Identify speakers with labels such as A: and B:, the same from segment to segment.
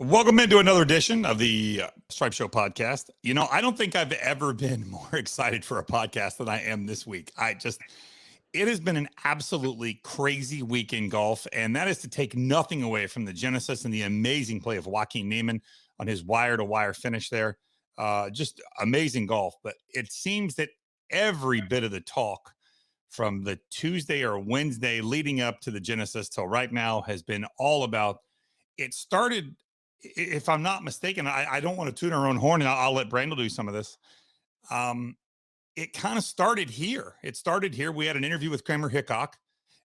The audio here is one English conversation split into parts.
A: Welcome into another edition of the Stripe Show podcast. I don't think I've ever been more excited for a podcast than I am this week. It has been an absolutely crazy week in golf, and that is to take nothing away from the genesis and the amazing play of Joaquin Niemann on his wire-to-wire finish there. Just amazing golf, but it seems that every bit of the talk from the Tuesday or Wednesday leading up to the genesis till right now has been all about it started, if I'm not mistaken, I don't want to toot our own horn, and I'll let Brandel do some of this. It kind of started here. It started here. We had an interview with Kramer Hickok,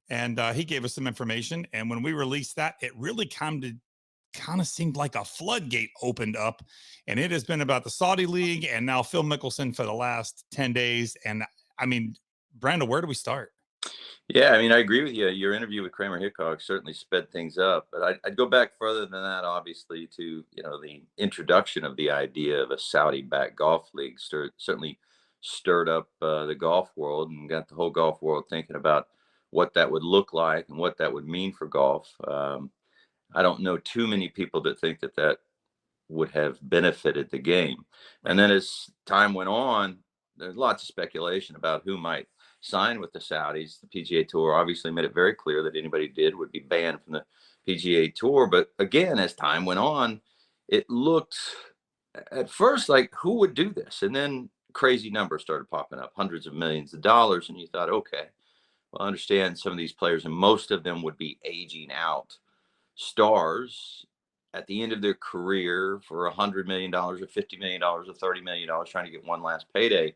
A: and he gave us some information. And when we released that, it really kind of seemed like a floodgate opened up. And it has been about the Saudi League and now Phil Mickelson for the last 10 days. And I mean, Brandel, where do we start?
B: Yeah, I mean, I agree with you. Your interview with Kramer Hickok certainly sped things up, but I'd go back further than that, obviously, to the introduction of the idea of a Saudi-backed golf league. Certainly stirred up the golf world and got the whole golf world thinking about what that would look like and what that would mean for golf. I don't know too many people that think that would have benefited the game. And then as time went on, there's lots of speculation about who might sign with the Saudis. The PGA Tour obviously made it very clear that anybody did would be banned from the PGA Tour. But again, as time went on, it looked at first like who would do this? And then crazy numbers started popping up, hundreds of millions of dollars. And you thought, okay, well, I understand some of these players, and most of them would be aging out stars at the end of their career for $100 million or $50 million or $30 million, trying to get one last payday.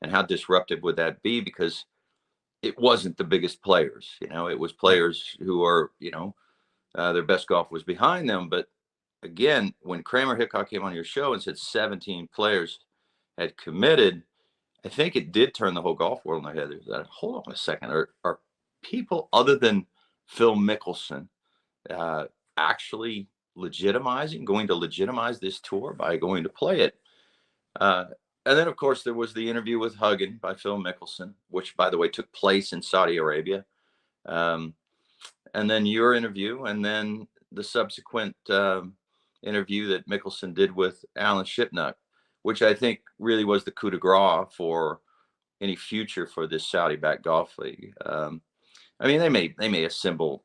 B: And how disruptive would that be? Because it wasn't the biggest players, it was players who are, their best golf was behind them. But again, when Kramer Hickok came on your show and said 17 players had committed, I think it did turn the whole golf world on their head. That, hold on a second, are people other than Phil Mickelson actually going to legitimize this tour by going to play it? And then, of course, there was the interview with Huggin by Phil Mickelson, which, by the way, took place in Saudi Arabia. And then your interview, and then the subsequent interview that Mickelson did with Alan Shipnuck, which I think really was the coup de grace for any future for this Saudi-backed golf league. I mean, they may assemble,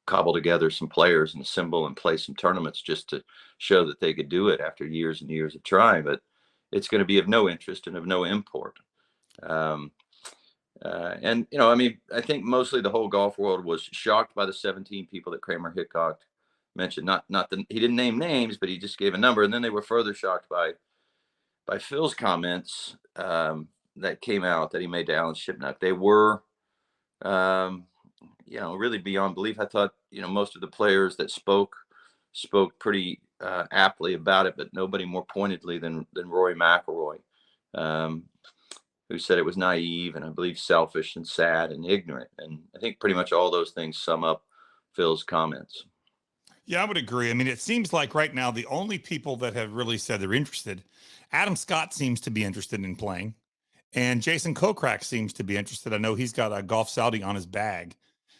B: cobble together some players and assemble and play some tournaments just to show that they could do it after years and years of trying, but it's going to be of no interest and of no import. And, I mean, I think mostly the whole golf world was shocked by the 17 people that Kramer Hickok mentioned. He didn't name names, but he just gave a number. And then they were further shocked by Phil's comments that came out that he made to Alan Shipnuck. They were, really beyond belief. I thought, most of the players that spoke pretty aptly about it, but nobody more pointedly than Rory McIlroy, who said it was naive and I believe selfish and sad and ignorant. And I think pretty much all those things sum up Phil's comments.
A: Yeah, I would agree. I mean, it seems like right now the only people that have really said they're interested, Adam Scott seems to be interested in playing, and Jason Kokrak seems to be interested. I know he's got a Golf Saudi on his bag.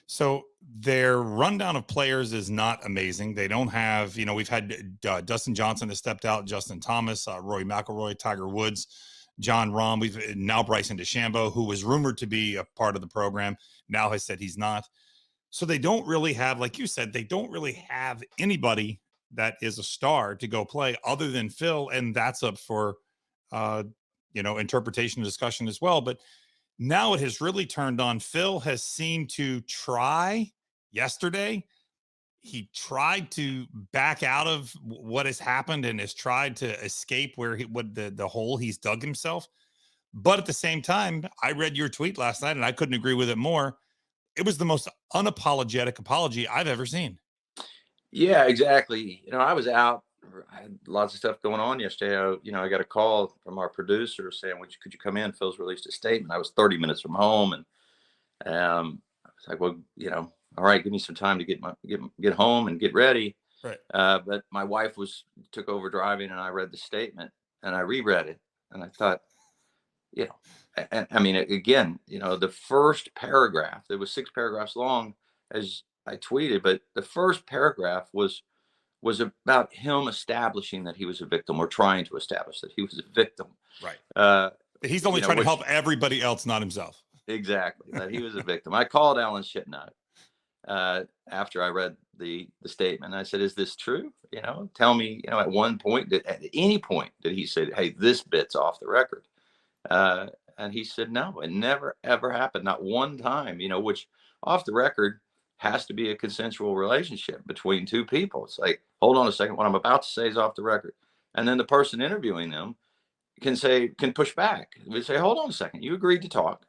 A: So their rundown of players is not amazing. They don't have, we've had Dustin Johnson has stepped out, Justin Thomas, Rory McIlroy, Tiger Woods, John Rahm. We've now Bryson DeChambeau, who was rumored to be a part of the program, now has said he's not. So they don't really have, like you said, they don't really have anybody that is a star to go play other than Phil. And that's up for, interpretation and discussion as well. But now it has really turned on. Phil has seemed to try yesterday. He tried to back out of what has happened and has tried to escape the hole he's dug himself. But at the same time, I read your tweet last night and I couldn't agree with it more. It was the most unapologetic apology I've ever seen.
B: Yeah, exactly. I was out. I had lots of stuff going on yesterday. I got a call from our producer saying, could you come in? Phil's released a statement. I was 30 minutes from home. And I was like, well, all right, give me some time to get home and get ready.
A: Right.
B: But my wife took over driving, and I read the statement and I reread it. And I thought, I mean, again, the first paragraph, it was 6 paragraphs long, as I tweeted, but the first paragraph was was about him establishing that he was a victim, or trying to establish that he was a victim.
A: Right.
B: Uh,
A: He's only trying to help everybody else, not himself.
B: Exactly, that he was a victim. I called Alan Shitnut after I read the statement. I said, "Is this true? Tell me. At one point, at any point, did he say, 'Hey, this bit's off the record'?" And he said, "No, it never ever happened. Not one time. Which off the record has to be a consensual relationship between two people. It's like, hold on a second, what I'm about to say is off the record, and then the person interviewing them can push back. We say, hold on a second, you agreed to talk."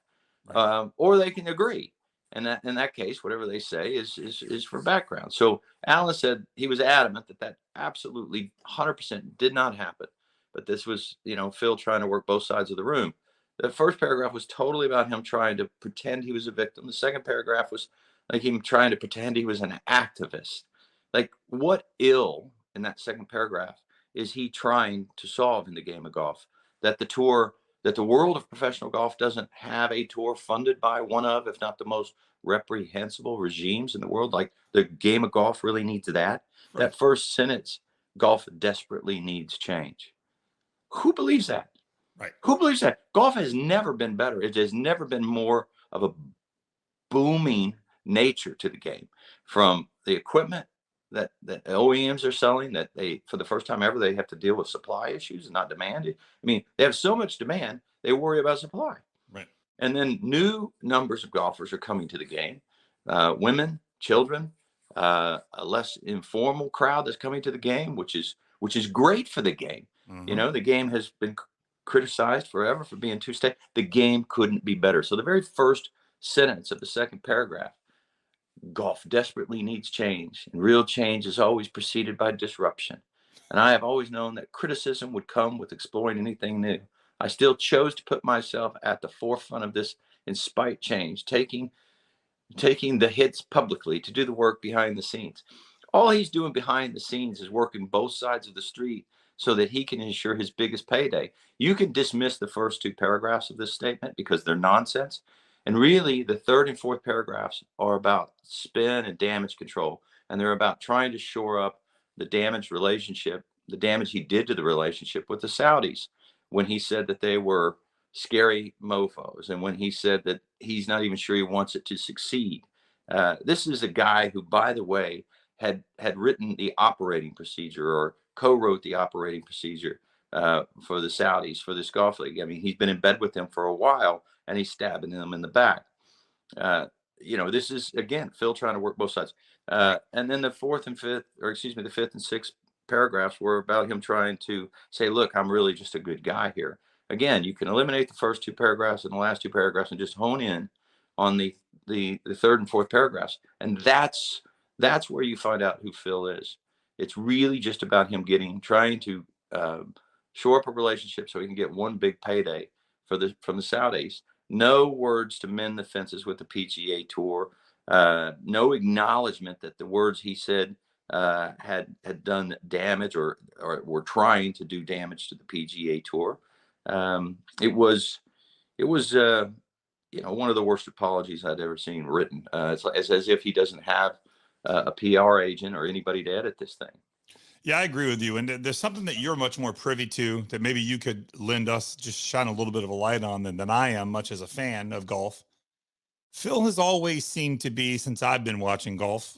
B: Right. Or they can agree. And that, in that case, whatever they say is for background. So Alan said he was adamant that absolutely 100% did not happen. But this was, Phil trying to work both sides of the room. The first paragraph was totally about him trying to pretend he was a victim. The second paragraph was like him trying to pretend he was an activist. Like, what ill in that second paragraph is he trying to solve in the game of golf? That the world of professional golf doesn't have a tour funded by one of, if not the most reprehensible regimes in the world. Like, the game of golf really needs that. Right. That first sentence, golf desperately needs change. Who believes that?
A: Right.
B: Who believes that? Golf has never been better. It has never been more of a booming nature to the game, from the equipment that OEMs are selling, that they, for the first time ever, they have to deal with supply issues and not demand. I mean, they have so much demand, they worry about supply.
A: Right.
B: And then new numbers of golfers are coming to the game, women, children, a less informal crowd that's coming to the game, which is great for the game.
A: Mm-hmm.
B: The game has been criticized forever for being too static. The game couldn't be better. So the very first sentence of the second paragraph, golf desperately needs change, and real change is always preceded by disruption. And I have always known that criticism would come with exploring anything new. I still chose to put myself at the forefront of this in spite change, taking the hits publicly to do the work behind the scenes. All he's doing behind the scenes is working both sides of the street so that he can ensure his biggest payday. You can dismiss the first two paragraphs of this statement because they're nonsense. And really, the third and fourth paragraphs are about spin and damage control. And they're about trying to shore up the damaged relationship, the damage he did to the relationship with the Saudis, when he said that they were scary mofos, and when he said that he's not even sure he wants it to succeed. This is a guy who, by the way, had written the operating procedure, or co-wrote the operating procedure for the Saudis, for this golf league. I mean, he's been in bed with them for a while, and he's stabbing them in the back. This is, again, Phil trying to work both sides. And then the fifth and sixth paragraphs were about him trying to say, look, I'm really just a good guy here. Again, you can eliminate the first two paragraphs and the last two paragraphs and just hone in on the third and fourth paragraphs. And that's where you find out who Phil is. It's really just about him trying to shore up a relationship so he can get one big payday from the Saudis. No words to mend the fences with the PGA Tour. No acknowledgement that the words he said had done damage, or were trying to do damage to the PGA Tour. It was one of the worst apologies I'd ever seen written. It's as if he doesn't have a PR agent or anybody to edit this thing.
A: Yeah, I agree with you. And there's something that you're much more privy to that maybe you could lend us, just shine a little bit of a light on than I am, much as a fan of golf. Phil has always seemed to be, since I've been watching golf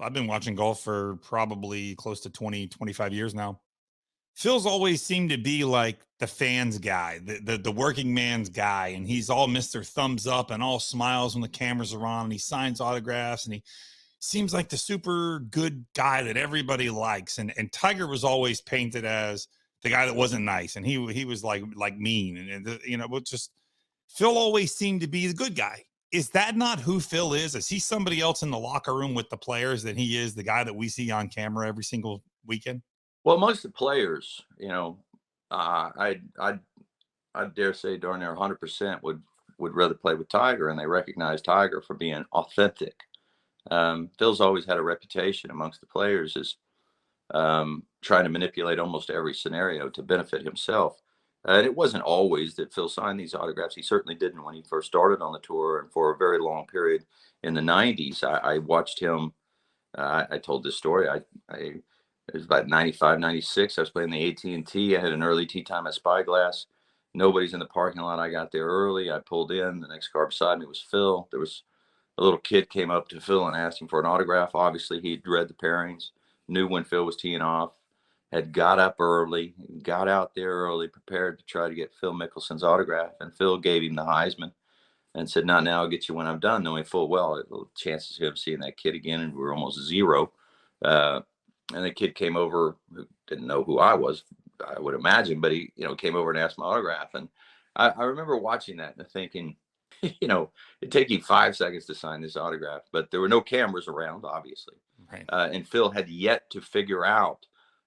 A: for probably close to 20, 25 years now. Phil's always seemed to be like the fans guy, the working man's guy. And he's all Mr. Thumbs Up and all smiles when the cameras are on, and he signs autographs, and he seems like the super good guy that everybody likes. And Tiger was always painted as the guy that wasn't nice. And he was like mean. And just Phil always seemed to be the good guy. Is that not who Phil is? Is he somebody else in the locker room with the players than he is the guy that we see on camera every single weekend?
B: Well, most of the players, I dare say darn near 100% would rather play with Tiger, and they recognize Tiger for being authentic. Phil's always had a reputation amongst the players as trying to manipulate almost every scenario to benefit himself. And it wasn't always that Phil signed these autographs. He certainly didn't when he first started on the tour, and for a very long period in the 90s. I watched him. I told this story. I It was about 95, 96. I was playing the AT&T. I had an early tee time at Spyglass. Nobody's in the parking lot. I got there early. I pulled in. The next car beside me was Phil. There was a little kid came up to Phil and asked him for an autograph. Obviously, he'd read the pairings, knew when Phil was teeing off, had got up early, got out there early, prepared to try to get Phil Mickelson's autograph. And Phil gave him the Heisman and said, "Not now. I'll get you when I'm done," knowing full well the chances of him seeing that kid again and were almost zero. And the kid came over, who didn't know who I was, I would imagine, but he, came over and asked my autograph. And I remember watching that and thinking, it'd take you 5 seconds to sign this autograph, but there were no cameras around, obviously.
A: Right.
B: And Phil had yet to figure out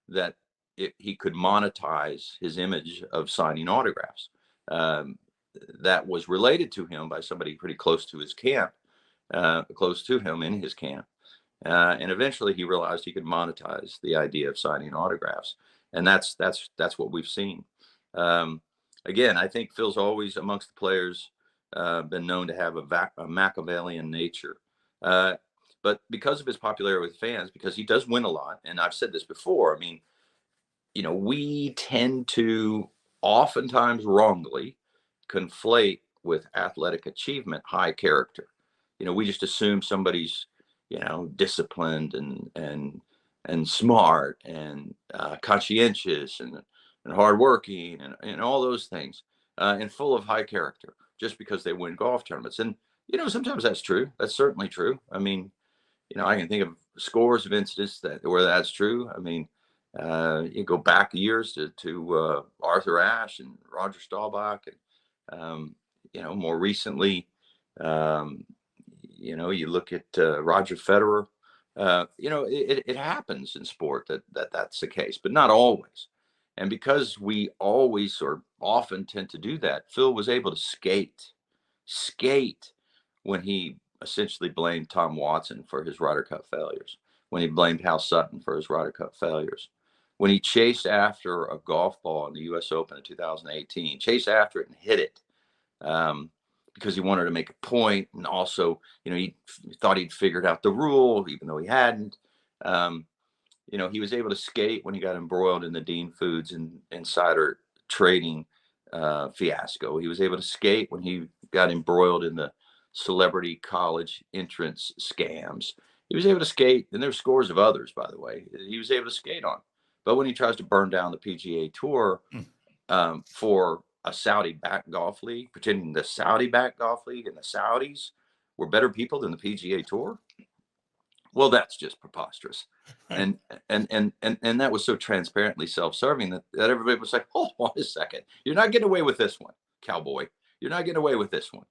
B: that he could monetize his image of signing autographs. That was related to him by somebody pretty close to his camp, close to him in his camp. And eventually he realized he could monetize the idea of signing autographs. And that's what we've seen. Again, I think Phil's always amongst the players been known to have a Machiavellian nature. But because of his popularity with fans, because he does win a lot, and I've said this before, I mean, we tend to oftentimes wrongly conflate with athletic achievement high character. We just assume somebody's disciplined and smart and conscientious and hardworking and all those things, and full of high character just because they win golf tournaments. And sometimes that's true. That's certainly true. I mean, I can think of scores of incidents where that's true. I mean, you go back years to Arthur Ashe and Roger Staubach, and more recently, you look at Roger Federer. It happens in sport that's the case, but not always. And because we always or often tend to do that, Phil was able to skate when he essentially blamed Tom Watson for his Ryder Cup failures, when he blamed Hal Sutton for his Ryder Cup failures, when he chased after a golf ball in the U.S. Open in 2018, chased after it and hit it. Because he wanted to make a point, and also, he thought he'd figured out the rule, even though he hadn't. He was able to skate when he got embroiled in the Dean Foods and insider trading fiasco. He was able to skate when he got embroiled in the celebrity college entrance scams. He was able to skate, and there's scores of others, by the way, he was able to skate on. But when he tries to burn down the PGA Tour for a Saudi-backed golf league, pretending the Saudi-backed golf league and the Saudis were better people than the PGA Tour, well, that's just preposterous. And that was so transparently self-serving that everybody was like, "Hold on a second, you're not getting away with this one, cowboy. You're not getting away with this one.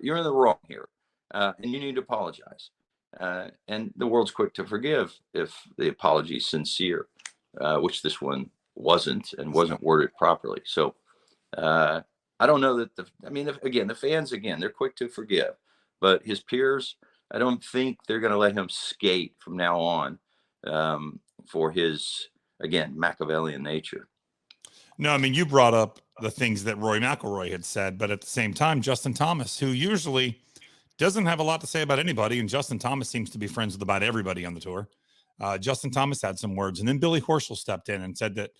B: You're in the wrong here, and you need to apologize." And the world's quick to forgive if the apology is sincere, which this one wasn't, and wasn't worded properly. So I don't know that the fans, they're quick to forgive, but his peers, I don't think they're going to let him skate from now on for his, Machiavellian nature.
A: No, I mean, you brought up the things that Rory McIlroy had said, but at the same time, Justin Thomas, who usually doesn't have a lot to say about anybody, and Justin Thomas seems to be friends with about everybody on the tour. Justin Thomas had some words, and then Billy Horschel stepped in and said that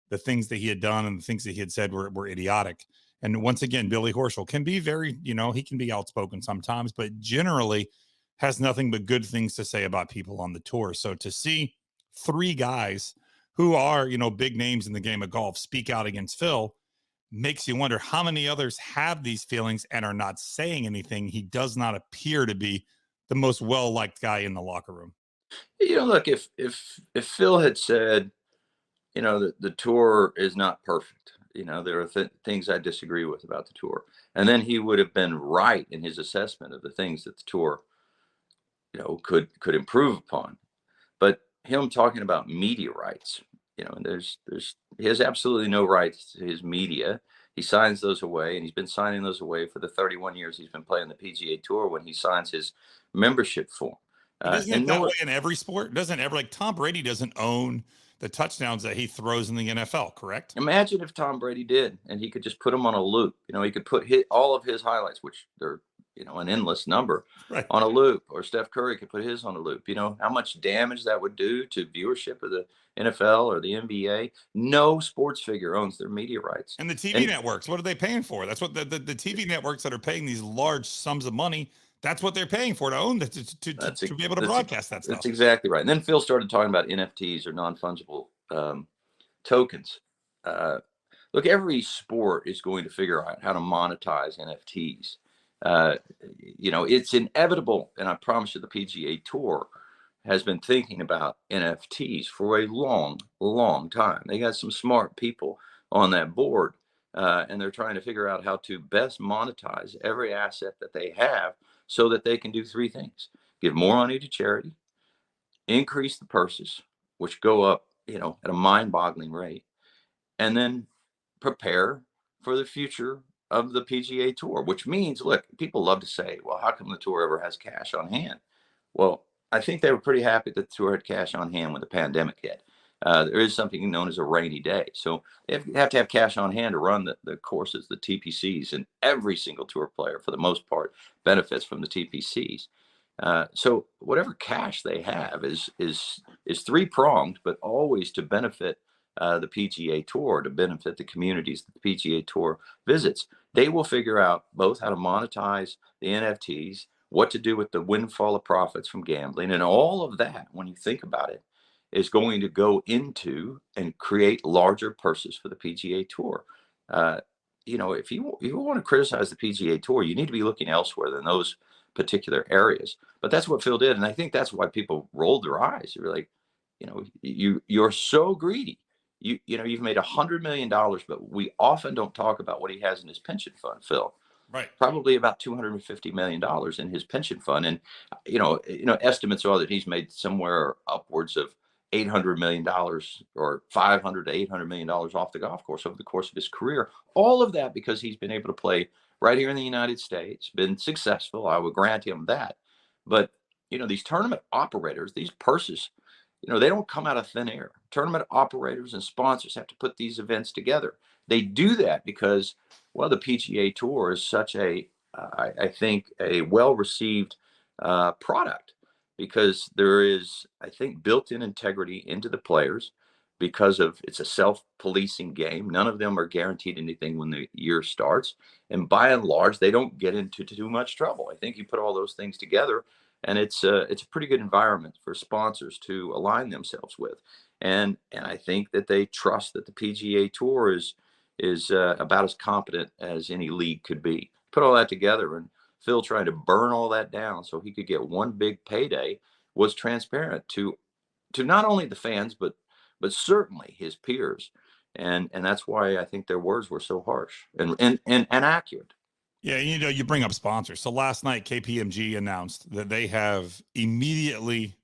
A: the things that he had done and the things that he had said were idiotic. And once again, Billy Horschel can be very, he can be outspoken sometimes, but generally has nothing but good things to say about people on the tour. So to see three guys who are, big names in the game of golf speak out against Phil makes you wonder how many others have these feelings and are not saying anything. He does not appear to be the most well-liked guy in the locker room.
B: Look, if Phil had said, the tour is not perfect, there are things I disagree with about the tour, and then he would have been right in his assessment of the things that the tour, could improve upon. But him talking about media rights, and he has absolutely no rights to his media. He signs those away, and he's been signing those away for the 31 years he's been playing the PGA Tour when he signs his membership form.
A: But isn't it that way in every sport? Tom Brady doesn't own the touchdowns that he throws in the NFL, correct?
B: Imagine if Tom Brady did, and he could just put them on a loop. He could put all of his highlights, which they're an endless number
A: Right.
B: on a loop, or Steph Curry could put his on a loop. How much damage that would do to viewership of the NFL or the NBA. No sports figure owns their media rights.
A: And the TV
B: And
A: networks, what are they paying for? That's what the TV networks that are paying these large sums of money, that's what they're paying for, to own that, to be able to broadcast that
B: that's
A: stuff.
B: exactly right. And then Phil started talking about NFTs, or non-fungible tokens. Look, every sport is going to figure out how to monetize NFTs. It's inevitable, and I promise you, the PGA Tour has been thinking about NFTs for a long, long time. They got some smart people on that board, and they're trying to figure out how to best monetize every asset that they have, so that they can do three things: give more money to charity, increase the purses, which go up, at a mind-boggling rate, and then prepare for the future of the PGA Tour, which means, look, people love to say, well, how come the tour ever has cash on hand? Well, I think they were pretty happy that the tour had cash on hand when the pandemic hit. There is something known as a rainy day. So they have to have cash on hand to run the courses, the TPCs, and every single tour player, for the most part, benefits from the TPCs. So whatever cash they have is three-pronged, but always to benefit the PGA Tour, to benefit the communities that the PGA Tour visits. They will figure out both how to monetize the NFTs, what to do with the windfall of profits from gambling, and all of that, when you think about it, is going to go into and create larger purses for the PGA Tour. If you want to criticize the PGA Tour, you need to be looking elsewhere than those particular areas. But that's what Phil did, and I think that's why people rolled their eyes. They were like, you're so greedy. You've made $100 million, but we often don't talk about what he has in his pension fund, Phil.
A: Right.
B: Probably about $250 million in his pension fund. And, estimates are that he's made somewhere upwards of $800 million, or $500 to $800 million off the golf course over the course of his career. All of that because he's been able to play right here in the United States, been successful. I would grant him that. But, these tournament operators, these purses, they don't come out of thin air. Tournament operators and sponsors have to put these events together. They do that because, well, the PGA Tour is such I think, a well-received product, because there is, I think, built-in integrity into the players, because of it's a self-policing game. None of them are guaranteed anything when the year starts. And by and large, they don't get into too much trouble. I think you put all those things together, and it's a pretty good environment for sponsors to align themselves with. And I think that they trust that the PGA Tour is about as competent as any league could be. Put all that together, and Phil trying to burn all that down so he could get one big payday was transparent to not only the fans, but certainly his peers. And that's why I think their words were so harsh and accurate.
A: Yeah, you bring up sponsors. So last night, KPMG announced that they have immediately,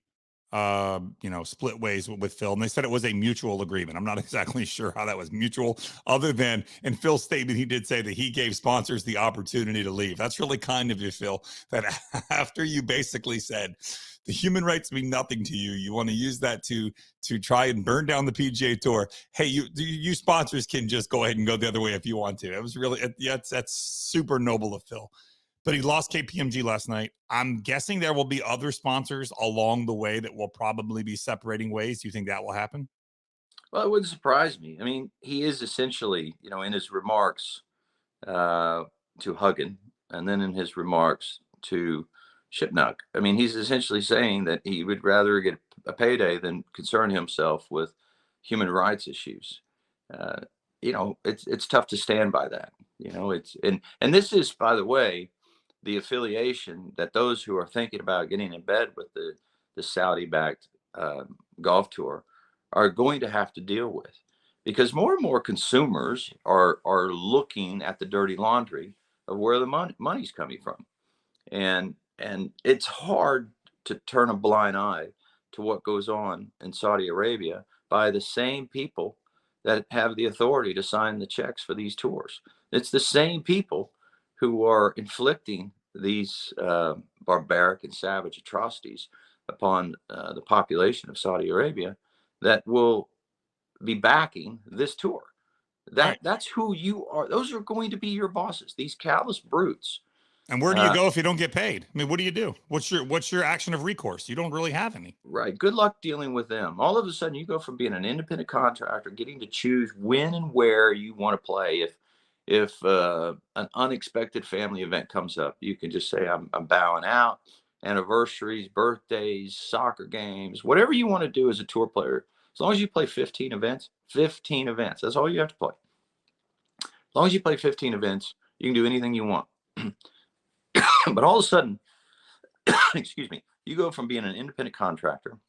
A: split ways with Phil, and they said it was a mutual agreement. I'm not exactly sure how that was mutual, other than in Phil's statement, he did say that he gave sponsors the opportunity to leave. That's really kind of you, Phil, that after you basically said the human rights mean nothing to you, you want to use that to try and burn down the PGA Tour. Hey, you sponsors can just go ahead and go the other way if you want to. It was really, that's super noble of Phil. But he lost KPMG last night. I'm guessing there will be other sponsors along the way that will probably be separating ways. Do you think that will happen?
B: Well, it wouldn't surprise me. I mean, he is essentially, in his remarks to Huggin, and then in his remarks to Shipnuck, I mean, he's essentially saying that he would rather get a payday than concern himself with human rights issues. It's tough to stand by that. It's and this is, by the way, the affiliation that those who are thinking about getting in bed with the Saudi-backed golf tour are going to have to deal with, because more and more consumers are looking at the dirty laundry of where the money's coming from, and it's hard to turn a blind eye to what goes on in Saudi Arabia by the same people that have the authority to sign the checks for these tours. It's the same people who are inflicting these barbaric and savage atrocities upon the population of Saudi Arabia that will be backing this tour.
A: Right.
B: That's who you are. Those are going to be your bosses. These callous brutes
A: And where do you go if you don't get paid? I mean, what do you do? What's your action of recourse? You don't really have any.
B: Right. Good luck dealing with them. All of a sudden, you go from being an independent contractor, getting to choose when and where you want to play. If an unexpected family event comes up, you can just say, I'm bowing out. Anniversaries, birthdays, soccer games, whatever you want to do as a tour player. As long as you play 15 events, 15 events. That's all you have to play. As long as you play 15 events, you can do anything you want. But all of a sudden, excuse me, you go from being an independent contractor,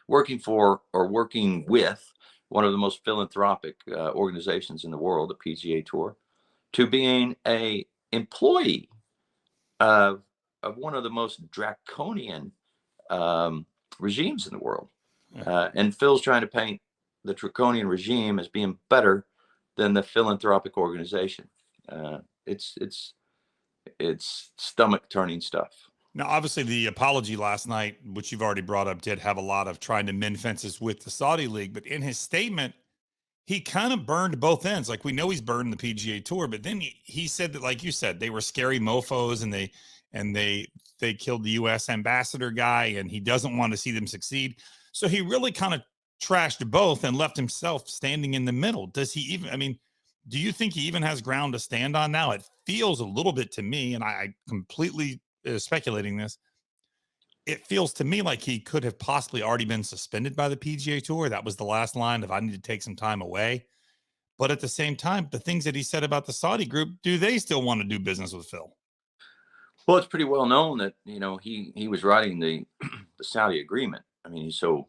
B: working for or working with one of the most philanthropic organizations in the world, the PGA Tour, to being a employee of one of the most draconian regimes in the world. And Phil's trying to paint the draconian regime as being better than the philanthropic organization. It's stomach turning stuff.
A: Now, obviously, the apology last night, which you've already brought up, did have a lot of trying to mend fences with the Saudi League. But in his statement, he kind of burned both ends. Like, we know he's burned the PGA Tour, but then he said that, like you said, they were scary mofos, and they killed the U.S. ambassador guy, and he doesn't want to see them succeed. So he really kind of trashed both and left himself standing in the middle. Does he even? I mean, do you think he even has ground to stand on now? It feels a little bit to me, and I completely speculating this. It feels to me like he could have possibly already been suspended by the PGA Tour. That was the last line of, I need to take some time away. But at the same time, the things that he said about the Saudi group, do they still want to do business with Phil?
B: Well, it's pretty well known that, he was writing the Saudi agreement. I mean, so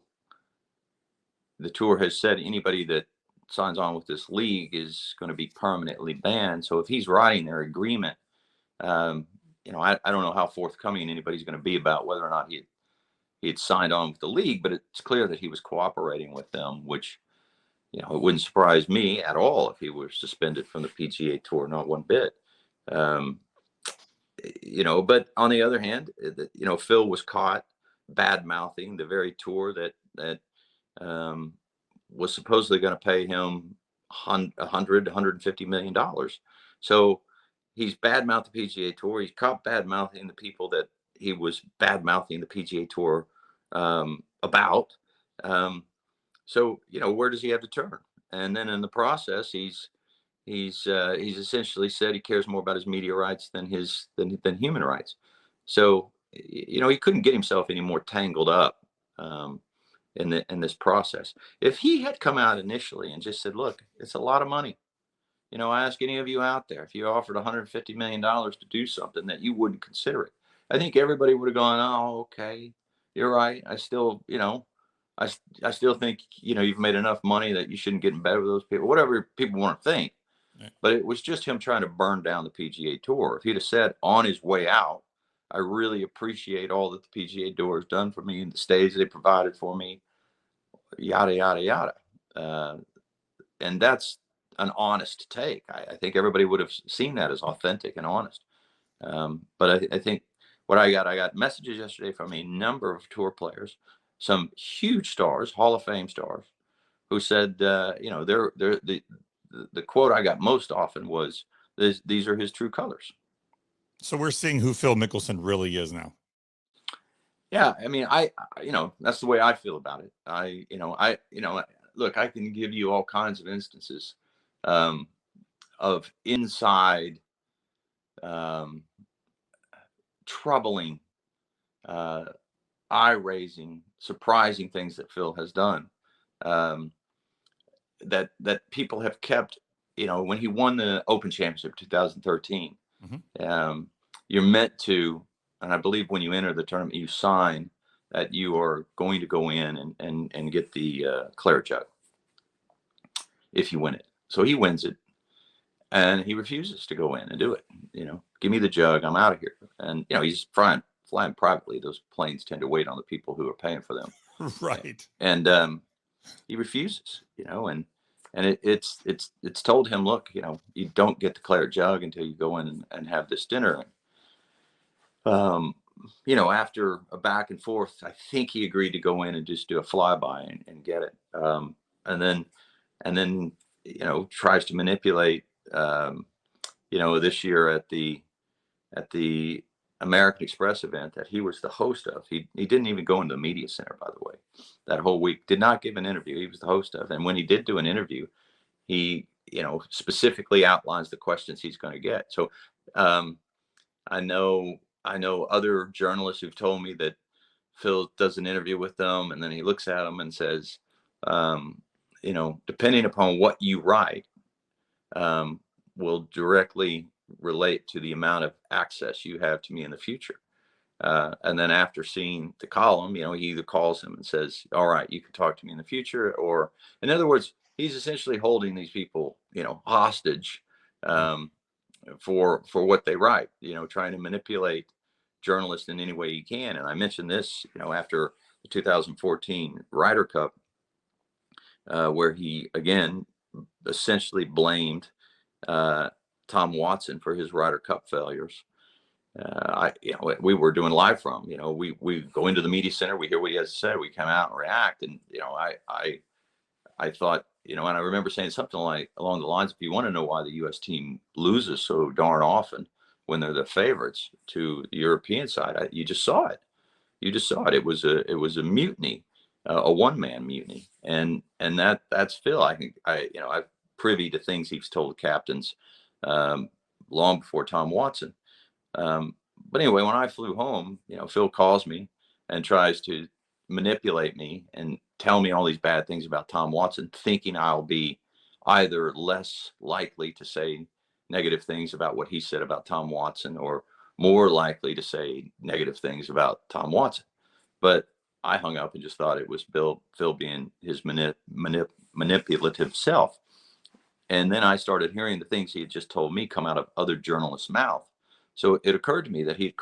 B: the tour has said anybody that signs on with this league is going to be permanently banned. So if he's writing their agreement, I don't know how forthcoming anybody's going to be about whether or not he had signed on with the league, but it's clear that he was cooperating with them, which, it wouldn't surprise me at all if he were suspended from the PGA Tour, not one bit. But on the other hand, Phil was caught bad mouthing the very tour that was supposedly going to pay him $150 million. So he's bad mouthed the PGA Tour. He's caught bad mouthing the people that he was bad mouthing the PGA Tour about. So where does he have to turn? And then in the process, he's essentially said he cares more about his media rights than human rights. So he couldn't get himself any more tangled up in this process. If he had come out initially and just said, "Look, it's a lot of money. I ask any of you out there, if you offered $150 million to do something, that you wouldn't consider it," I think everybody would have gone, "Oh, okay, you're right. I still, I still think, you've made enough money that you shouldn't get in bed with those people," whatever people want to think. Right. But it was just him trying to burn down the PGA Tour. If he'd have said on his way out, "I really appreciate all that the PGA Tour has done for me and the stays they provided for me," yada, yada, yada. And that's an honest take. I think everybody would have seen that as authentic and honest. But I think what I got messages yesterday from a number of tour players, some huge stars, Hall of Fame stars, who said, the quote I got most often was, "These are his true colors."
A: So we're seeing who Phil Mickelson really is now.
B: Yeah, I mean, that's the way I feel about it. Look, I can give you all kinds of instances of inside troubling, eye-raising, surprising things that Phil has done, that people have kept. When he won the Open Championship 2013, you're meant to, and I believe when you enter the tournament, you sign that you are going to go in and get the claret jug if you win it. So he wins it, and he refuses to go in and do it. Give me the jug, I'm out of here. And he's flying privately. Those planes tend to wait on the people who are paying for them.
A: Right.
B: And he refuses. And it's told him, "Look, you don't get the claret jug until you go in and have this dinner." After a back and forth, I think he agreed to go in and just do a flyby and get it. And then tries to manipulate, this year at the at the American Express event that he was the host of. He didn't even go into the media center, by the way, that whole week. Did not give an interview. He was the host of. And when he did do an interview, he, specifically outlines the questions he's going to get. So I know other journalists who've told me that Phil does an interview with them, and then he looks at them and says, depending upon what you write, will directly relate to the amount of access you have to me in the future. And then after seeing the column, he either calls him and says, all right, you can talk to me in the future. Or in other words, he's essentially holding these people, hostage for what they write, trying to manipulate journalists in any way he can. And I mentioned this, after the 2014 Ryder Cup, where he, again, essentially blamed Tom Watson for his Ryder Cup failures. We were doing live from, we go into the media center, we hear what he has to say, we come out and react. And, I thought, and I remember saying something like along the lines, if you want to know why the U.S. team loses so darn often when they're the favorites to the European side, you just saw it. You just saw it. It was a mutiny, a one-man mutiny. And that's Phil. I'm privy to things he's told captains long before Tom Watson. But anyway, when I flew home, Phil calls me and tries to manipulate me and tell me all these bad things about Tom Watson, thinking I'll be either less likely to say negative things about what he said about Tom Watson or more likely to say negative things about Tom Watson. But I hung up and just thought it was Phil being his manipulative self. And then I started hearing the things he had just told me come out of other journalists' mouth. So it occurred to me that he'd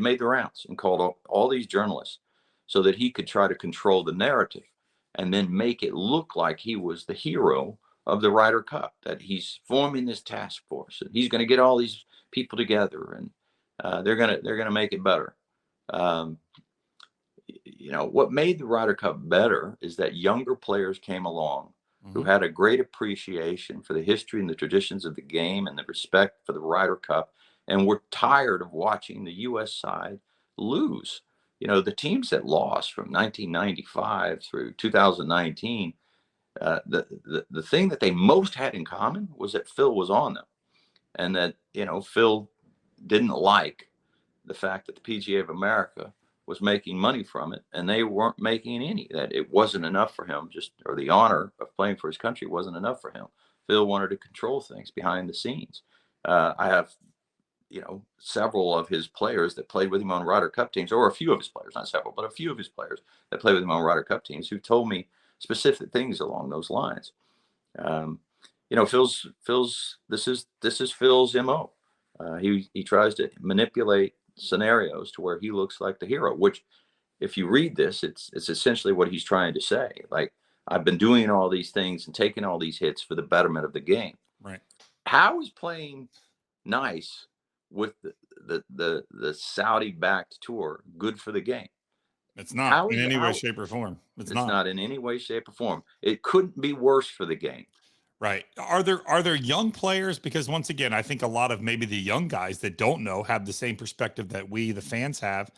B: made the rounds and called all these journalists so that he could try to control the narrative and then make it look like he was the hero of the Ryder Cup, that he's forming this task force and he's going to get all these people together and they're going to make it better. What made the Ryder Cup better is that younger players came along who had a great appreciation for the history and the traditions of the game and the respect for the Ryder Cup, and were tired of watching the U.S. side lose. The teams that lost from 1995 through 2019, the thing that they most had in common was that Phil was on them, and that Phil didn't like the fact that the PGA of America was making money from it and they weren't making any, that it wasn't enough for him, or the honor of playing for his country wasn't enough for him. Phil wanted to control things behind the scenes. I have several of his players that played with him on Ryder Cup teams, or a few of his players, not several, but a few of his players that played with him on Ryder Cup teams, who told me specific things along those lines. This is Phil's MO. He tries to manipulate scenarios to where he looks like the hero, which, if you read this, it's essentially what he's trying to say. Like, I've been doing all these things and taking all these hits for the betterment of the game.
A: Right.
B: How is playing nice with the Saudi-backed tour good for the game?
A: It's not in any way, shape, or form.
B: It's not in any way, shape, or form. It couldn't be worse for the game.
A: Right. Are there young players? Because once again, I think a lot of maybe the young guys that don't know have the same perspective that we, the fans, have,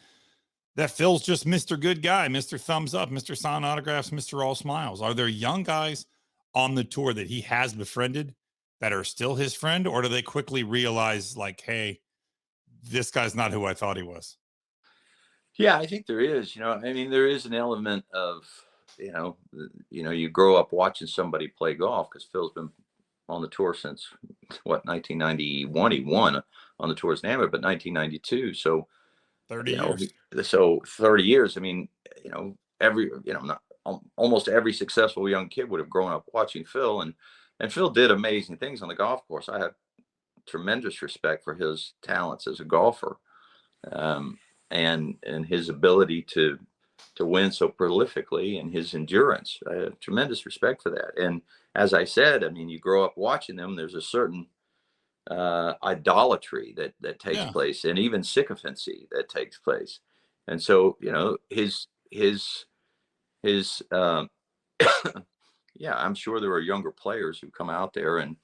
A: that Phil's just Mr. Good Guy, Mr. Thumbs Up, Mr. Sign Autographs, Mr. All Smiles. Are there young guys on the tour that he has befriended that are still his friend, or do they quickly realize, like, hey, this guy's not who I thought he was?
B: Yeah, I think there is. There is an element of, you grow up watching somebody play golf, because Phil's been on the tour since 1991. He won on the tour as an amateur, but 1992. So
A: 30 years.
B: So 30 years. Almost every successful young kid would have grown up watching Phil, and Phil did amazing things on the golf course. I have tremendous respect for his talents as a golfer, and his ability to win so prolifically, and his endurance. I have tremendous respect for that. And as I said, you grow up watching them. There's a certain idolatry that takes place, and even sycophancy that takes place. And so, his yeah, I'm sure there are younger players who come out there and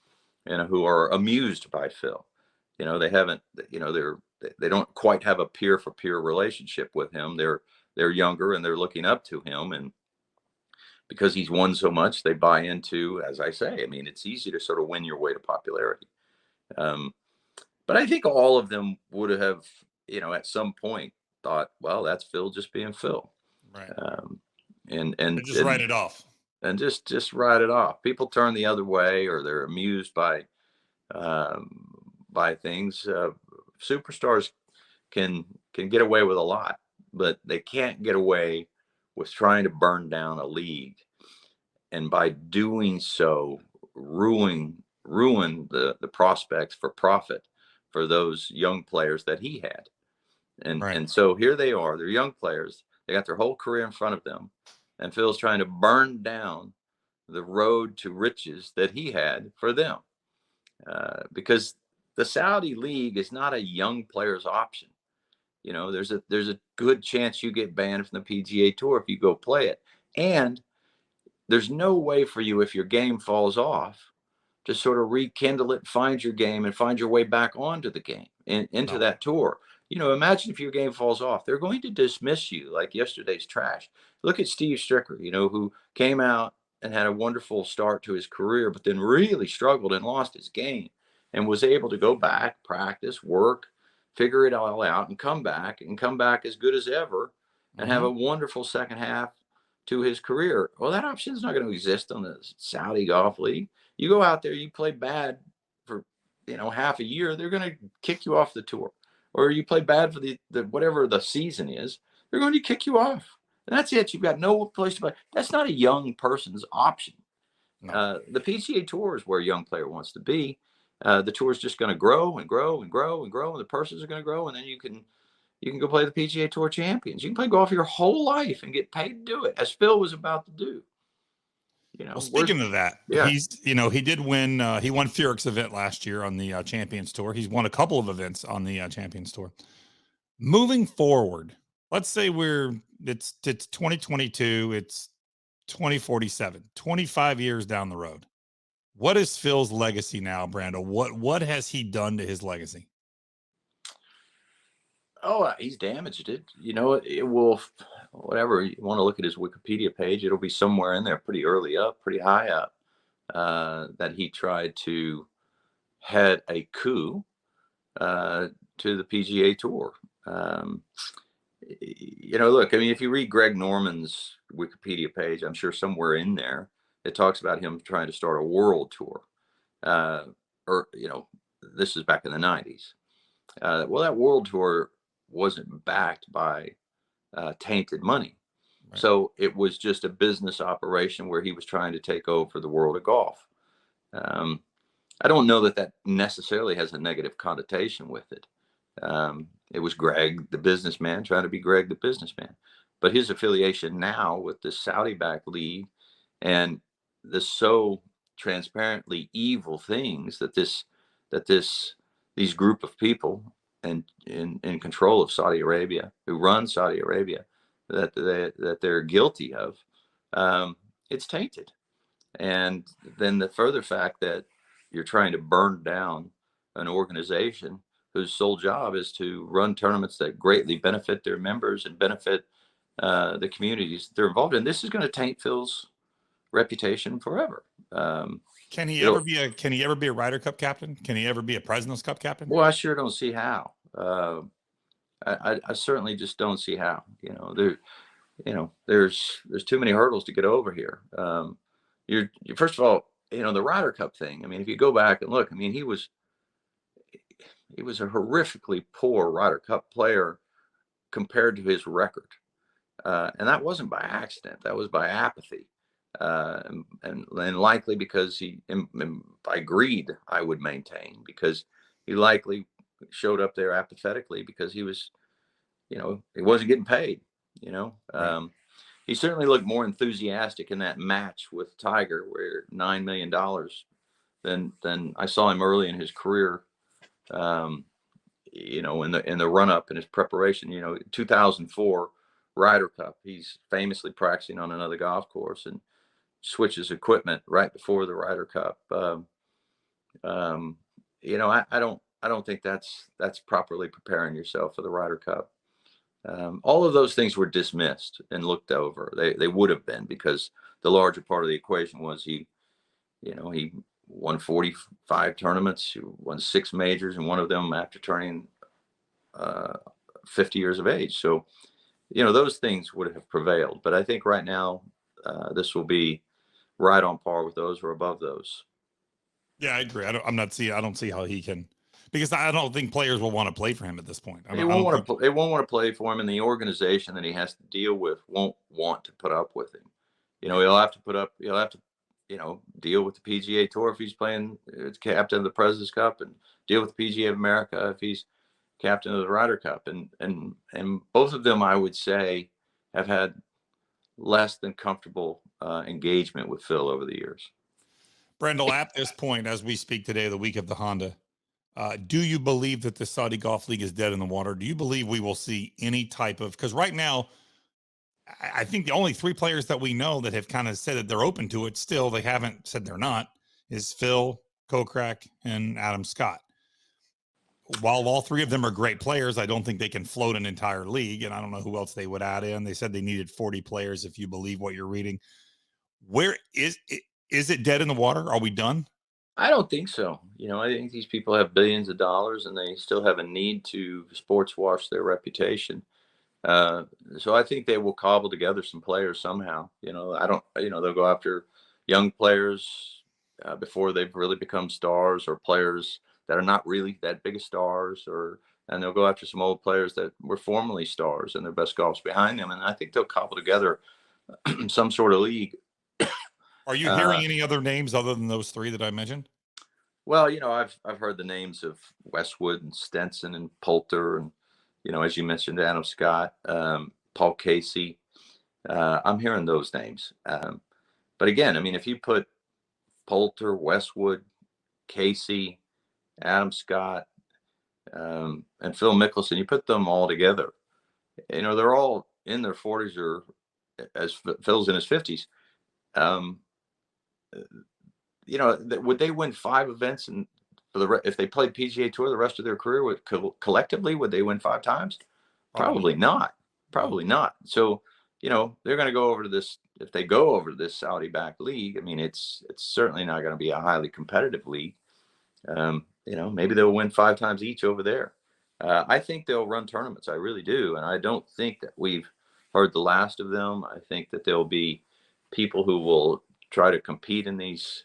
B: who are amused by Phil. They haven't, they don't quite have a peer for peer relationship with him. They're younger and they're looking up to him, and because he's won so much, they buy into, as I say, I mean, it's easy to sort of win your way to popularity. But I think all of them would have, at some point thought, well, that's Phil just being Phil.
A: Right.
B: And
A: just write it off.
B: And just write it off. People turn the other way, or they're amused by things. Superstars can get away with a lot, but they can't get away with trying to burn down a league, and by doing so, ruin the prospects for profit for those young players that he had. And so here they are, they're young players. They got their whole career in front of them, and Phil's trying to burn down the road to riches that he had for them, because the Saudi league is not a young player's option. There's a good chance you get banned from the PGA Tour if you go play it, and there's no way for you, if your game falls off, to sort of rekindle it, find your game, and find your way back onto the game and into that tour. Imagine if your game falls off, they're going to dismiss you like yesterday's trash. Look at Steve Stricker, who came out and had a wonderful start to his career, but then really struggled and lost his game, and was able to go back, practice, work, figure it all out, and come back as good as ever, and have a wonderful second half to his career. Well, that option is not going to exist on the Saudi Golf League. You go out there, you play bad for half a year, they're going to kick you off the tour. Or you play bad for the whatever the season is, they're going to kick you off. And that's it. You've got no place to play. That's not a young person's option. No. The PGA Tour is where a young player wants to be. The tour is just going to grow and grow and grow and grow, and the purses are going to grow, and then you can go play the PGA Tour Champions. You can play golf your whole life and get paid to do it, as Phil was about to do.
A: Well, speaking of that, he's he did win. He won Furyk's event last year on the Champions Tour. He's won a couple of events on the Champions Tour. Moving forward, let's say it's 2022, it's 2047, 25 years down the road. What is Phil's legacy now, Brandel? What has he done to his legacy?
B: Oh, he's damaged it. It will, whatever you want to look at his Wikipedia page, it'll be somewhere in there pretty early up, pretty high up, that he tried to head a coup to the PGA Tour. Look, I mean, if you read Greg Norman's Wikipedia page, I'm sure somewhere in there it talks about him trying to start a world tour. This is back in the 90s. Well, that world tour wasn't backed by tainted money. Right. So it was just a business operation where he was trying to take over the world of golf. I don't know that necessarily has a negative connotation with it. It was Greg, the businessman, trying to be Greg, the businessman. But his affiliation now with the Saudi-backed league and the so transparently evil things that these group of people and in control of Saudi Arabia, who run Saudi Arabia, that they're guilty of, it's tainted. And then the further fact that you're trying to burn down an organization whose sole job is to run tournaments that greatly benefit their members and benefit the communities they're involved in. This is going to taint Phil's reputation forever.
A: Can he ever be a Ryder Cup captain? Can he ever be a President's Cup captain?
B: Well, I sure don't see how. I certainly just don't see how. There's too many hurdles to get over here. You're first of all, the Ryder Cup thing. I mean, if you go back and look, I mean, he was a horrifically poor Ryder Cup player compared to his record, and that wasn't by accident. That was by apathy. And likely because by greed, I would maintain, because he likely showed up there apathetically because he was, he wasn't getting paid, Right. He certainly looked more enthusiastic in that match with Tiger, where $9 million, than I saw him early in his career. In the run up in his preparation, 2004 Ryder Cup, he's famously practicing on another golf course and switches equipment right before the Ryder Cup. I I don't think that's properly preparing yourself for the Ryder Cup. All of those things were dismissed and looked over. They would have been, because the larger part of the equation was he won 45 tournaments, he won 6 majors, and one of them after turning 50 years of age. So, those things would have prevailed. But I think right now, this will be right on par with those or above those.
A: Yeah, I agree. I don't see how he can, because I don't think players will want to play for him at this point.
B: They won't want to. They won't want to play for him, and the organization that he has to deal with won't want to put up with him. He'll have to put up. He'll have to, deal with the PGA Tour if he's playing as captain of the President's Cup, and deal with the PGA of America if he's captain of the Ryder Cup. And both of them, I would say, have had less than comfortable engagement with Phil over the years.
A: Brandel, at this point, as we speak today, the week of the Honda, do you believe that the Saudi Golf League is dead in the water? Do you believe we will see any type of, because right now, I think the only 3 players that we know that have kind of said that they're open to it still, they haven't said they're not, is Phil, Kokrak, and Adam Scott. While all 3 of them are great players, I don't think they can float an entire league, and I don't know who else they would add in. They said they needed 40 players, if you believe what you're reading. Where is it dead in the water? Are we done?
B: I don't think so. I think these people have billions of dollars, and they still have a need to sports wash their reputation. So I think they will cobble together some players somehow. They'll go after young players before they've really become stars, or players that are not really that big of stars, and they'll go after some old players that were formerly stars and their best golf's behind them. And I think they'll cobble together some sort of league.
A: Are you hearing any other names other than those 3 that I mentioned?
B: Well, I've heard the names of Westwood and Stenson and Poulter, and as you mentioned, Adam Scott, Paul Casey. I'm hearing those names. But again, if you put Poulter, Westwood, Casey, Adam Scott, and Phil Mickelson, you put them all together, they're all in their 40s, or as Phil's in his 50s. Would they win 5 events if they played PGA Tour the rest of their career? Collectively, would they win 5 times? Probably not. Probably not. So, they're going to go over to this. If they go over to this Saudi-backed league, it's certainly not going to be a highly competitive league. Maybe they'll win 5 times each over there. I think they'll run tournaments. I really do. And I don't think that we've heard the last of them. I think that there'll be people who will try to compete in these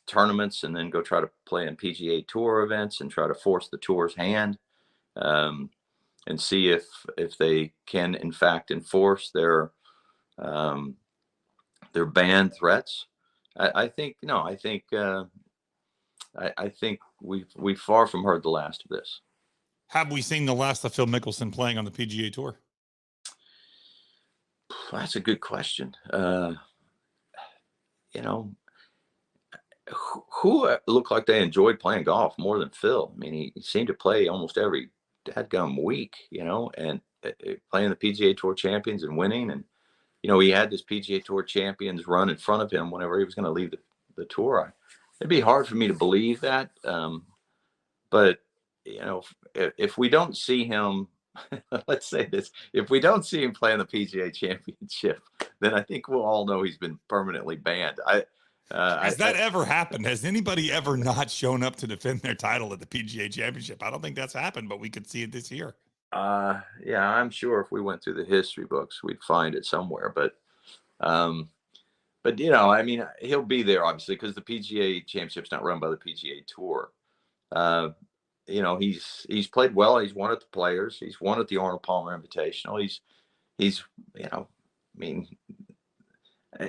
B: tournaments, and then go try to play in PGA Tour events and try to force the tour's hand, and see if they can in fact enforce their ban threats. I think we've far from heard the last of this.
A: Have we seen the last of Phil Mickelson playing on the PGA Tour?
B: That's a good question. Who looked like they enjoyed playing golf more than Phil? He seemed to play almost every dadgum week, and playing the PGA Tour Champions and winning. And, he had this PGA Tour Champions run in front of him whenever he was going to leave the tour. It'd be hard for me to believe that. But, if we don't see him, let's say this, if we don't see him playing the PGA Championship, then I think we'll all know he's been permanently banned. Has that
A: ever happened? Has anybody ever not shown up to defend their title at the PGA Championship? I don't think that's happened, but we could see it this year.
B: Yeah, I'm sure if we went through the history books, we'd find it somewhere. But he'll be there obviously, because the PGA Championship's not run by the PGA Tour. He's played well. He's won at the Players. He's won at the Arnold Palmer Invitational. He's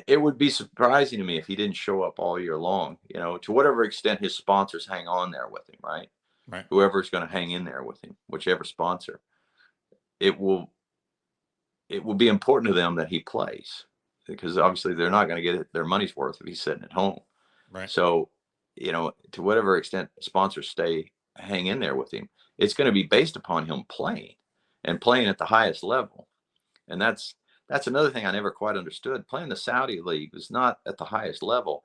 B: it would be surprising to me if he didn't show up all year long, to whatever extent his sponsors hang on there with him, right?
A: Right.
B: Whoever's going to hang in there with him, whichever sponsor, it will be important to them that he plays, because obviously they're not going to get their money's worth if he's sitting at home.
A: Right.
B: So, to whatever extent sponsors hang in there with him, it's going to be based upon him playing at the highest level. And that's another thing I never quite understood. Playing the Saudi League is not at the highest level.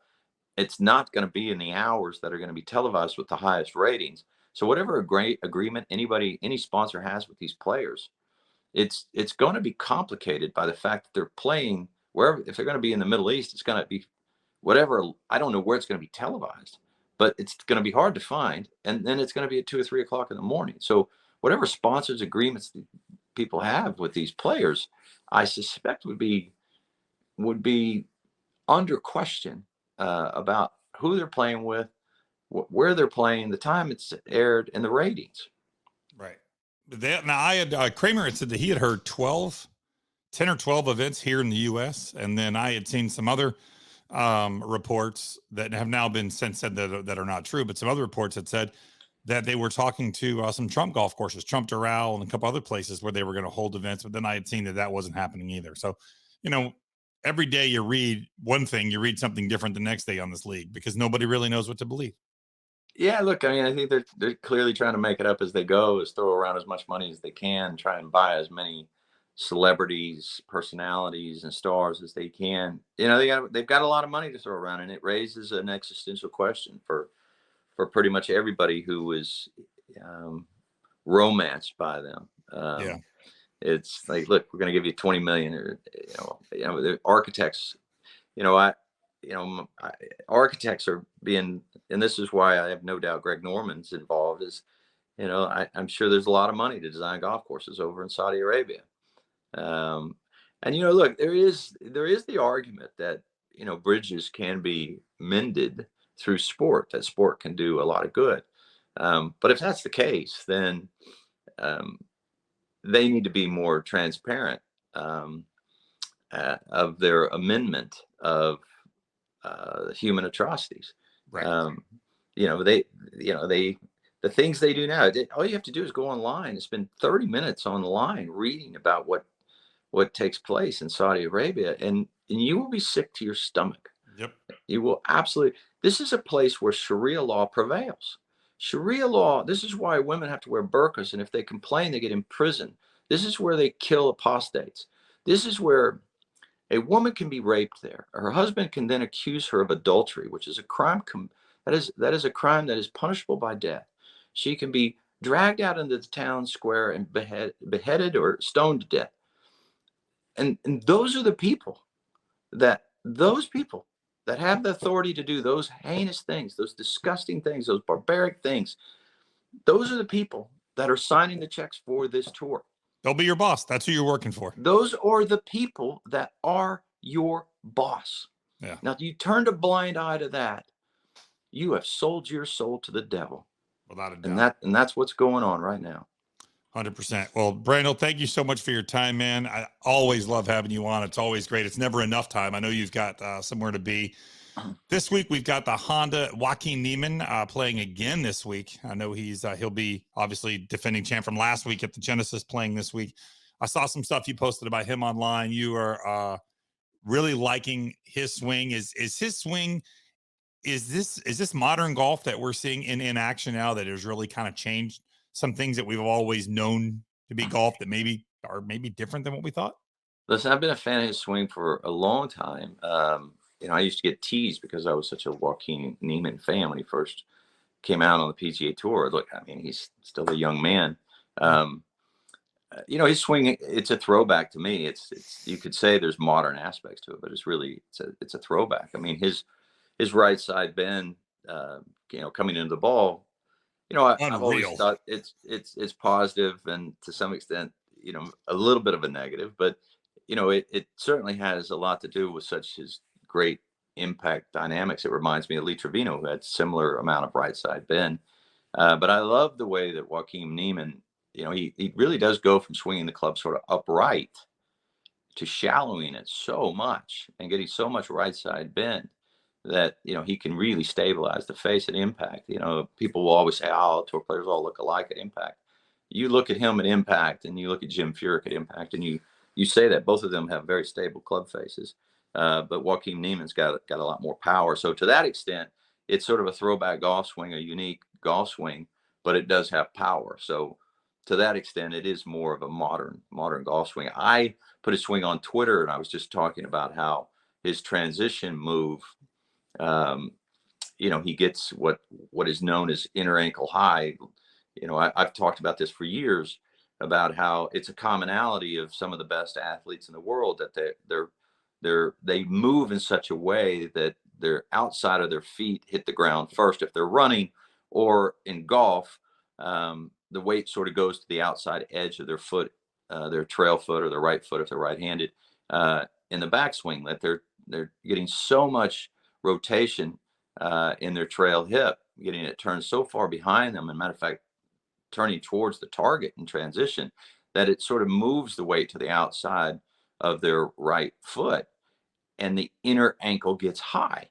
B: It's not going to be in the hours that are going to be televised with the highest ratings. So whatever agreement any sponsor has with these players, it's going to be complicated by the fact that they're playing wherever. If they're going to be in the Middle East, it's going to be whatever. I don't know where it's going to be televised, but it's going to be hard to find, and then it's going to be at 2 or 3 o'clock in the morning. So whatever sponsors agreements people have with these players, I suspect would be under question about who they're playing with, where they're playing, the time it's aired, and the ratings.
A: Right. Now I had Kramer had said that he had heard 10 or 12 events here in the U.S. And then I had seen some other reports that have now been since said that are not true, but some other reports had said that they were talking to some Trump golf courses, Trump Doral, and a couple other places where they were going to hold events. But then I had seen that wasn't happening either. So, every day you read one thing, you read something different the next day on this league because nobody really knows what to believe.
B: Yeah, look, I mean, I think they're clearly trying to make it up as they go, is throw around as much money as they can, try and buy as many celebrities, personalities, and stars as they can. They've got a lot of money to throw around, and it raises an existential question for pretty much everybody who is romanced by them.
A: Yeah.
B: It's like, look, we're going to give you 20 million, or the architects. Architects are being, and this is why I have no doubt Greg Norman's involved. Is I'm sure there's a lot of money to design golf courses over in Saudi Arabia. And look, there is the argument that bridges can be mended through sport. That sport can do a lot of good. But if that's the case, then they need to be more transparent of their amendment of human atrocities.
A: Right.
B: The things they do now, all you have to do is go online and spend 30 minutes online reading about what takes place in Saudi Arabia, and you will be sick to your stomach.
A: Yep.
B: You will absolutely. This is a place where Sharia law prevails. Sharia law, this is why women have to wear burqas, and if they complain, they get imprisoned. This is where they kill apostates. This is where a woman can be raped there. Her husband can then accuse her of adultery, which is a crime. That is a crime that is punishable by death. She can be dragged out into the town square and beheaded or stoned to death. And those are the people that have the authority to do those heinous things, those disgusting things, those barbaric things. Those are the people that are signing the checks for this tour.
A: They'll be your boss. That's who you're working for.
B: Those are the people that are your boss.
A: Yeah.
B: Now, if you turned a blind eye to that, you have sold your soul to the devil.
A: Without a doubt.
B: And that's what's going on right now.
A: 100%. Well, Brandel, thank you so much for your time, man. I always love having you on. It's always great. It's never enough time. I know you've got somewhere to be. This week, we've got the Honda Joaquin Niemann playing again this week. I know he'll be obviously defending champ from last week at the Genesis, playing this week. I saw some stuff you posted about him online. You are really liking his swing. Is his swing, is this modern golf that we're seeing in action now that has really kind of changed some things that we've always known to be golf that maybe are different than what we thought?
B: Listen, I've been a fan of his swing for a long time. I used to get teased because I was such a Joaquin Niemann fan when he first came out on the PGA Tour. Look, I mean, he's still a young man. His swing, it's a throwback to me. It's you could say there's modern aspects to it, but it's a throwback. I mean, his right side bend, coming into the ball, I've always thought it's positive, and to some extent, a little bit of a negative, but it certainly has a lot to do with such his great impact dynamics. It reminds me of Lee Trevino, who had similar amount of right side bend. But I love the way that Joaquin Niemann, he really does go from swinging the club sort of upright to shallowing it so much and getting so much right side bend that he can really stabilize the face at impact. People will always say, "Oh, tour players all look alike at impact." You look at him at impact, and you look at Jim Furyk at impact, and you say that both of them have very stable club faces. But Joaquin Niemann's got a lot more power. So to that extent, it's sort of a throwback golf swing, a unique golf swing, but it does have power. So to that extent, it is more of a modern golf swing. I put his swing on Twitter, and I was just talking about how his transition move, he gets what is known as inner ankle high, I've talked about this for years about how it's a commonality of some of the best athletes in the world that they move in such a way that their outside of their feet hit the ground first if they're running, or in golf, the weight sort of goes to the outside edge of their foot, their trail foot or their right foot if they're right-handed, in the backswing, that they're getting so much rotation in their trail hip, getting it turned so far behind them, and matter of fact, turning towards the target in transition, that it sort of moves the weight to the outside of their right foot, and the inner ankle gets high.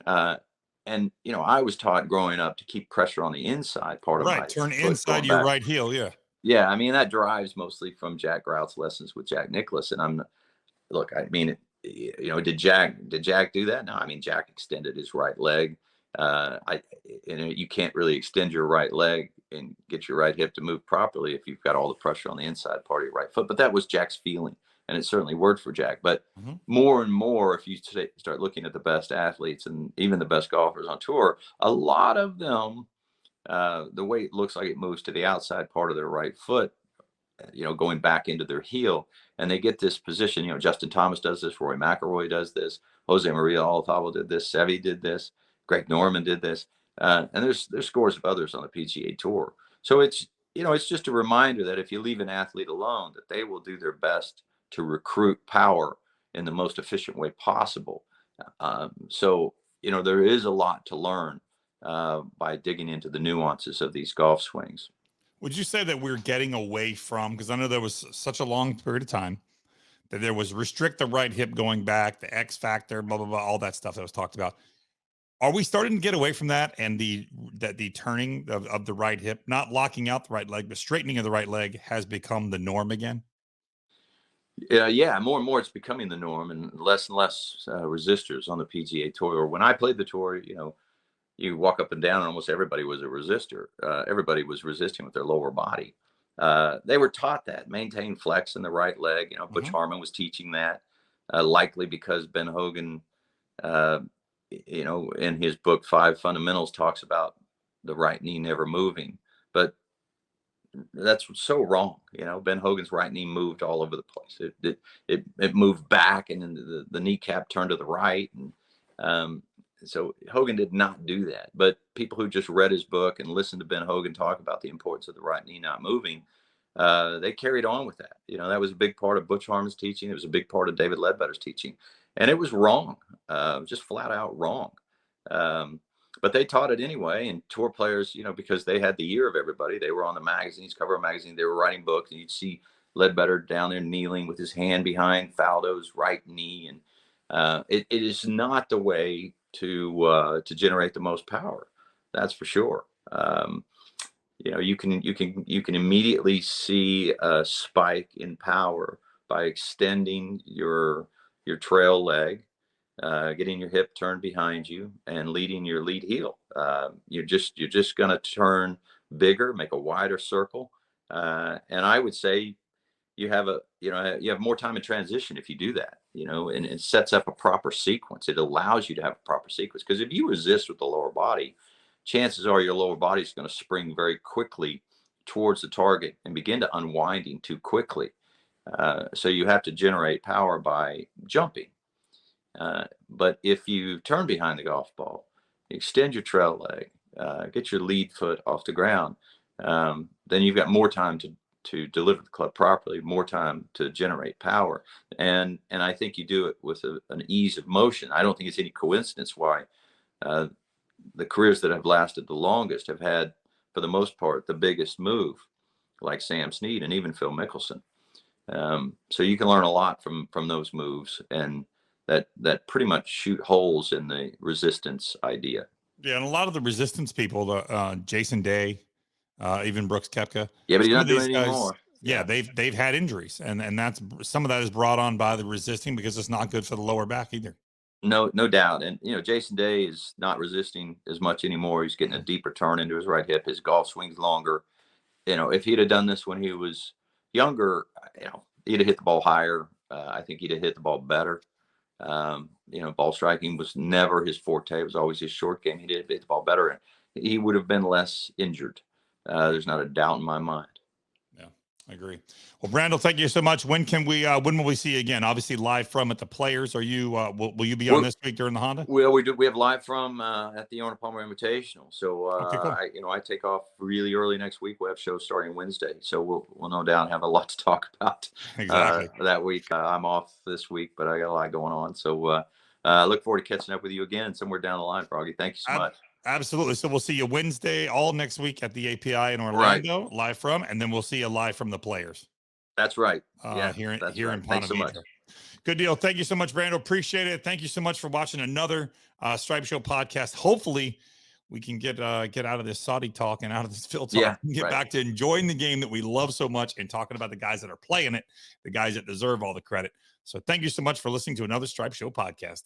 B: And I was taught growing up to keep pressure on the inside part of
A: Right.
B: my
A: Turn
B: foot
A: inside
B: going
A: your
B: back.
A: right heel. Yeah.
B: Yeah, I mean that derives mostly from Jack Grout's lessons with Jack Nicklaus, and look, I mean, did Jack do that? No, I mean Jack extended his right leg. You can't really extend your right leg and get your right hip to move properly if you've got all the pressure on the inside part of your right foot. But that was Jack's feeling, and it certainly worked for Jack. But
A: Mhm.
B: more and more, if you start looking at the best athletes and even the best golfers on tour, a lot of them, the weight looks like it moves to the outside part of their right foot, going back into their heel, and they get this position. Justin Thomas does this, Rory McIlroy does this, Jose Maria Olazabal did this, Seve did this, Greg Norman did this, and there's scores of others on the PGA Tour. So it's just a reminder that if you leave an athlete alone, that they will do their best to recruit power in the most efficient way possible. So there is a lot to learn by digging into the nuances of these golf swings.
A: Would you say that we're getting away from, because I know there was such a long period of time that there was restrict the right hip going back, the X factor, blah, blah, blah, all that stuff that was talked about. Are we starting to get away from that, and the turning of the right hip, not locking out the right leg, but straightening of the right leg has become the norm again?
B: Yeah, more and more it's becoming the norm, and less resistors on the PGA Tour. When I played the tour, you walk up and down, and almost everybody was a resistor. Everybody was resisting with their lower body. They were taught that maintain flex in the right leg. Butch
A: Mhm.
B: Harmon was teaching that, likely because Ben Hogan, uh, in his book Five Fundamentals, talks about the right knee never moving, but that's so wrong. Ben Hogan's right knee moved all over the place. It moved back, and then the kneecap turned to the right, and so Hogan did not do that. But people who just read his book and listened to Ben Hogan talk about the importance of the right knee not moving, they carried on with that. That was a big part of Butch Harmon's teaching. It was a big part of David Ledbetter's teaching, and it was wrong, just flat out wrong. But they taught it anyway, and tour players, because they had the ear of everybody, they were on the magazines, cover of magazine, they were writing books, and you'd see Ledbetter down there kneeling with his hand behind Faldo's right knee, and it is not the way to generate the most power. That's for sure. You can immediately see a spike in power by extending your trail leg, getting your hip turned behind you, and leading your lead heel. You're just going to turn bigger, make a wider circle, and I would say you have more time in transition if you do that. And it sets up a proper sequence. It allows you to have a proper sequence, because if you resist with the lower body, chances are your lower body is going to spring very quickly towards the target and begin to unwinding too quickly. So you have to generate power by jumping. But if you turn behind the golf ball, extend your trail leg, get your lead foot off the ground, then you've got more time to deliver the club properly, more time to generate power. And I think you do it with an ease of motion. I don't think it's any coincidence why uh, the careers that have lasted the longest have had, for the most part, the biggest move, like Sam Snead and even Phil Mickelson. So you can learn a lot from those moves, and that pretty much shoot holes in the resistance idea.
A: Yeah, and a lot of the resistance people, the Jason Day, even Brooks Koepka,
B: Yeah, but he's
A: some of
B: not doing
A: these
B: it
A: guys,
B: anymore.
A: yeah,
B: Yeah,
A: they've had injuries, and that's some of that is brought on by the resisting, because it's not good for the lower back either.
B: no doubt. And Jason Day is not resisting as much anymore. He's getting a
A: Mhm.
B: deeper turn into his right hip. His golf swing's longer. If he'd have done this when he was younger, he'd have hit the ball higher. I think he'd have hit the ball better. Ball striking was never his forte. It was always his short game. He did hit the ball better, and he would have been less injured. There's not a doubt in my mind.
A: I agree. Well, Brandel, thank you so much. When will we see you again? Obviously live from at the Players. Are you, will you be on this week during the Honda?
B: Well, we have live from at the Arnold Palmer Invitational. So
A: Okay, cool.
B: I take off really early next week. We'll have shows starting Wednesday, so we'll no doubt have a lot to talk about.
A: Exactly.
B: That week. I'm off this week, but I got a lot going on. So look forward to catching up with you again somewhere down the line, Froggy. Thank you so much.
A: Absolutely. So we'll see you Wednesday, all next week at the API in Orlando, live from, and then we'll see you live from the Players.
B: That's right.
A: Here in Ponte
B: Thanks so
A: Vedra.
B: much.
A: Good deal. Thank you so much, Brandel. Appreciate it. Thank you so much for watching another Stripe Show podcast. Hopefully we can get out of this Saudi talk and out of this Phil talk and get back to enjoying the game that we love so much and talking about the guys that are playing it, the guys that deserve all the credit. So thank you so much for listening to another Stripe Show podcast.